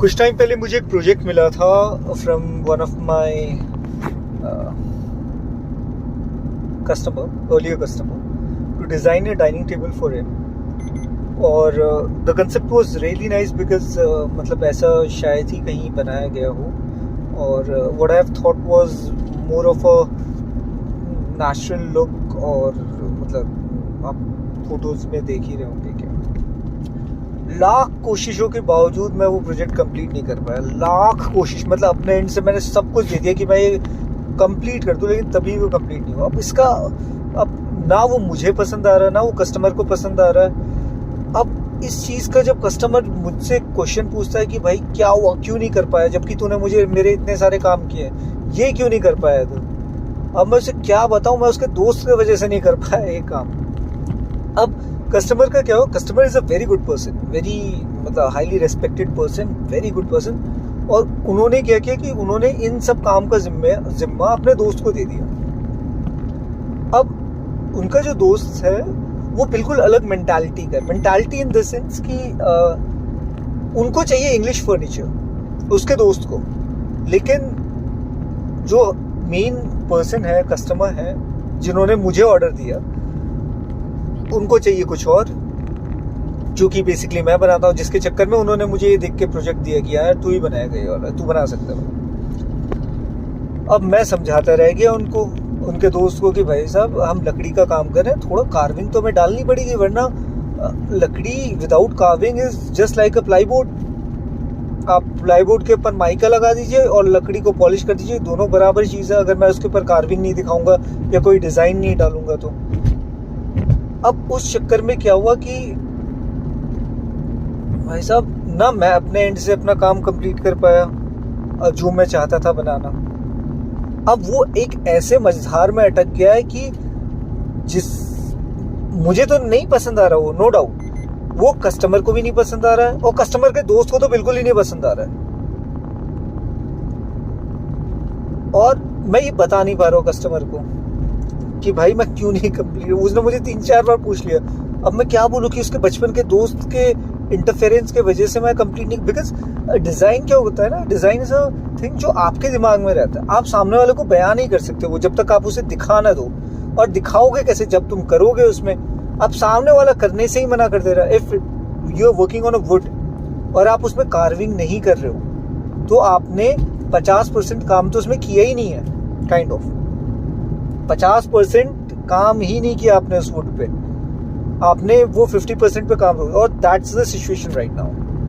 कुछ टाइम पहले मुझे एक प्रोजेक्ट मिला था from one of my customer, earlier customer, to design a dining table for him. और the concept was really nice because मतलब ऐसा शायद ही कहीं बनाया गया हो। और what I have thought was more of a natural look. और मतलब आप फोटोज़ में देख ही रहे होंगे क्या, लाख कोशिशों के बावजूद मैं वो प्रोजेक्ट कंप्लीट नहीं कर पाया। लाख कोशिश, मतलब अपने एंड से मैंने सब कुछ दे दिया कि मैं ये कंप्लीट कर दूं, लेकिन तभी वो कंप्लीट नहीं हुआ। अब इसका अब ना वो मुझे पसंद आ रहा है, ना वो कस्टमर को पसंद आ रहा है। अब इस चीज़ का जब कस्टमर मुझसे क्वेश्चन पूछता है कि भाई क्या हुआ, क्यों नहीं कर पाया, जबकि तूने मुझे मेरे इतने सारे काम किए, ये क्यों नहीं कर पाया तू, अब मैं उसे क्या बताऊँ, मैं उसके दोस्त की वजह से नहीं कर पाया ये काम। अब कस्टमर का क्या हो, customer is a very good person, very मतलब highly respected person, very good person. और उन्होंने क्या किया कि उन्होंने इन सब काम का जिम्मा अपने दोस्त को दे दिया। अब उनका जो दोस्त है वो बिल्कुल अलग मेंटालिटी का, मेंटालिटी इन द सेंस कि उनको चाहिए इंग्लिश फर्नीचर उसके दोस्त को, लेकिन जो मेन पर्सन है, कस्टमर है, जिन्होंने मुझे ऑर्डर दिया, उनको चाहिए कुछ और, जो कि बेसिकली मैं बनाता हूँ, जिसके चक्कर में उन्होंने मुझे ये देख के प्रोजेक्ट दिया कि यार तू ही बनाएगा ये वाला, तू बना सकता है। अब मैं समझाता रह गया उनको, उनके दोस्त को, कि भाई साहब हम लकड़ी का काम कर रहे हैं, थोड़ा कार्विंग तो हमें डालनी पड़ेगी, वरना लकड़ी without carving is just like a plyboard. आप प्लाईबोर्ड के ऊपर माइका लगा दीजिए और लकड़ी को पॉलिश कर दीजिए, दोनों बराबर चीज़ है। अगर मैं उसके ऊपर कार्विंग नहीं दिखाऊंगा या कोई डिज़ाइन नहीं डालूंगा तो। अब उस चक्कर में क्या हुआ कि भाई साहब ना मैं अपने एंड से अपना काम कंप्लीट कर पाया जो मैं चाहता था बनाना। अब वो एक ऐसे मझधार में अटक गया है कि जिस मुझे तो नहीं पसंद आ रहा, वो नो डाउट, वो कस्टमर को भी नहीं पसंद आ रहा है और कस्टमर के दोस्त को तो बिल्कुल ही नहीं पसंद आ रहा है। और मैं ये बता नहीं पा रहा हूँ कस्टमर को कि भाई मैं क्यों नहीं कंप्लीट। उसने मुझे 3-4 बार पूछ लिया। अब मैं क्या बोलूँ कि उसके बचपन के दोस्त के इंटरफेरेंस के वजह से मैं कंप्लीट नहीं, बिकॉज डिज़ाइन क्या होता है ना, डिज़ाइन इज अ थिंग जो आपके दिमाग में रहता है, आप सामने वाले को बयान नहीं कर सकते वो, जब तक आप उसे दिखा ना दो। और दिखाओगे कैसे, जब तुम करोगे उसमें, अब सामने वाला करने से ही मना कर दे रहा है। If you are working on a wood और आप उसमें कार्विंग नहीं कर रहे हो तो आपने 50% काम तो उसमें किया ही नहीं है, काइंड ऑफ 50% काम ही नहीं किया आपने उस वुड पे, आपने वो 50% पे काम, और that's the situation right now.